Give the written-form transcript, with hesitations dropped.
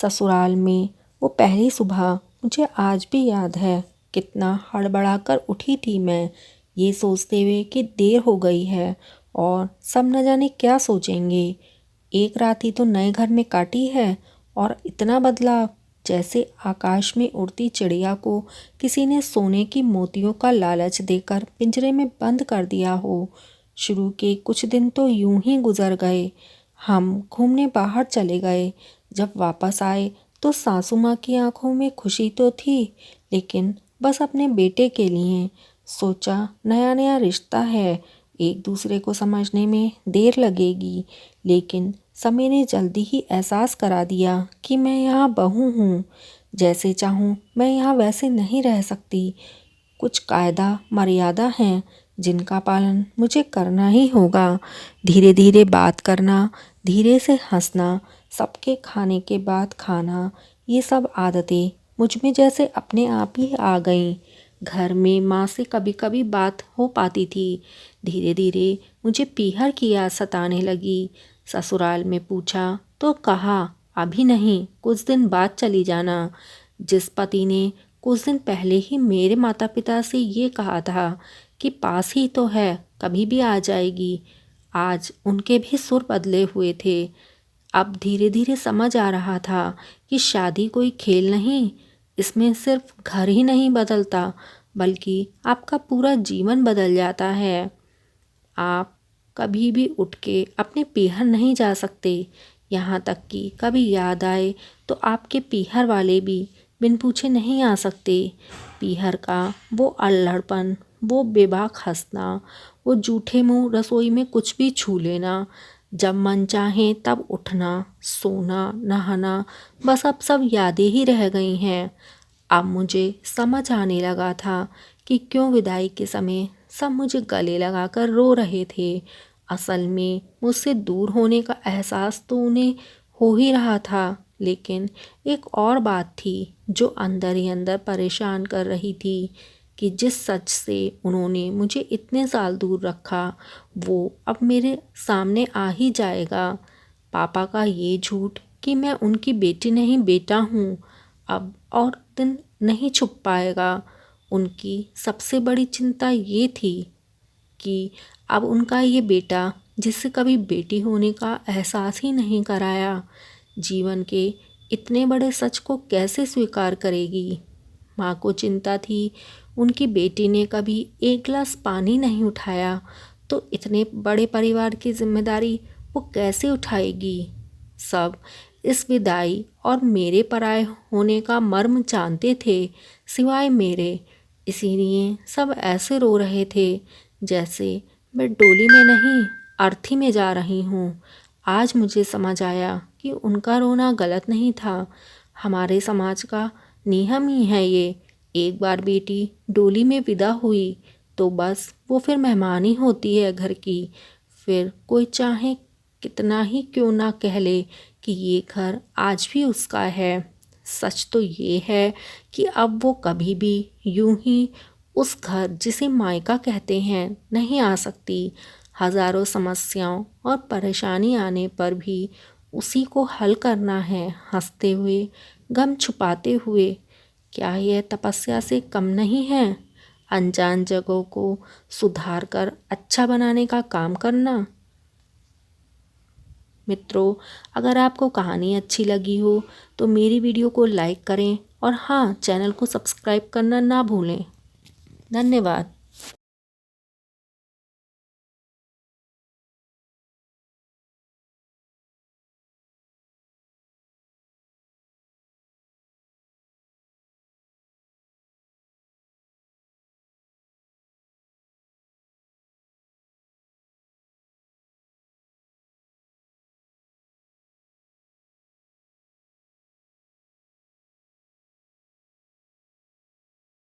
ससुराल में वो पहली सुबह मुझे आज भी याद है। कितना हड़बड़ाकर उठी थी मैं, ये सोचते हुए कि देर हो गई है और सब न जाने क्या सोचेंगे। एक रात ही तो नए घर में काटी है और इतना बदलाव, जैसे आकाश में उड़ती चिड़िया को किसी ने सोने की मोतियों का लालच देकर पिंजरे में बंद कर दिया हो। शुरू के कुछ दिन तो यूं ही गुजर गए। हम घूमने बाहर चले गए। जब वापस आए तो सासू माँ की आंखों में खुशी तो थी, लेकिन बस अपने बेटे के लिए। सोचा नया नया रिश्ता है, एक दूसरे को समझने में देर लगेगी, लेकिन समय ने जल्दी ही एहसास करा दिया कि मैं यहाँ बहू हूँ। जैसे चाहूँ मैं यहाँ वैसे नहीं रह सकती। कुछ कायदा मर्यादा हैं जिनका पालन मुझे करना ही होगा। धीरे धीरे बात करना, धीरे से हंसना, सबके खाने के बाद खाना, ये सब आदतें मुझ में जैसे अपने आप ही आ गईं। घर में माँ से कभी कभी बात हो पाती थी। धीरे धीरे मुझे पीहर की याद सताने लगी। ससुराल में पूछा तो कहा अभी नहीं, कुछ दिन बाद चली जाना। जिस पति ने कुछ दिन पहले ही मेरे माता पिता से ये कहा था कि पास ही तो है, कभी भी आ जाएगी, आज उनके भी सुर बदले हुए थे। अब धीरे धीरे समझ आ रहा था कि शादी कोई खेल नहीं, इसमें सिर्फ घर ही नहीं बदलता, बल्कि आपका पूरा जीवन बदल जाता है। आप कभी भी उठ के अपने पीहर नहीं जा सकते, यहाँ तक कि कभी याद आए तो आपके पीहर वाले भी बिन पूछे नहीं आ सकते। पीहर का वो अल्हड़पन, वो बेबाक हंसना, वो जूठे मुंह रसोई में कुछ भी छू लेना, जब मन चाहे तब उठना, सोना, नहाना, बस अब सब यादें ही रह गई हैं। अब मुझे समझ आने लगा था कि क्यों विदाई के समय सब मुझे गले लगाकर रो रहे थे। असल में मुझसे दूर होने का एहसास तो उन्हें हो ही रहा था, लेकिन एक और बात थी जो अंदर ही अंदर परेशान कर रही थी कि जिस सच से उन्होंने मुझे इतने साल दूर रखा, वो अब मेरे सामने आ ही जाएगा। पापा का ये झूठ कि मैं उनकी बेटी नहीं बेटा हूँ, अब और दिन नहीं छुप पाएगा। उनकी सबसे बड़ी चिंता ये थी कि अब उनका ये बेटा, जिससे कभी बेटी होने का एहसास ही नहीं कराया, जीवन के इतने बड़े सच को कैसे स्वीकार करेगी। माँ को चिंता थी उनकी बेटी ने कभी एक गिलास पानी नहीं उठाया, तो इतने बड़े परिवार की जिम्मेदारी वो कैसे उठाएगी। सब इस विदाई और मेरे पराये होने का मर्म जानते थे, सिवाय मेरे। इसीलिए सब ऐसे रो रहे थे जैसे मैं डोली में नहीं, अर्थी में जा रही हूँ। आज मुझे समझ आया कि उनका रोना गलत नहीं था, हमारे समाज का नियम ही है ये। एक बार बेटी डोली में विदा हुई तो बस वो फिर मेहमान ही होती है घर की। फिर कोई चाहे कितना ही क्यों ना कह ले कि ये घर आज भी उसका है, सच तो ये है कि अब वो कभी भी यूं ही उस घर जिसे मायका कहते हैं नहीं आ सकती। हजारों समस्याओं और परेशानी आने पर भी उसी को हल करना है, हंसते हुए, गम छुपाते हुए। क्या यह तपस्या से कम नहीं है? अनजान जगहों को सुधार कर अच्छा बनाने का काम करना। मित्रों, अगर आपको कहानी अच्छी लगी हो तो मेरी वीडियो को लाइक करें और हाँ, चैनल को सब्सक्राइब करना ना भूलें। धन्यवाद।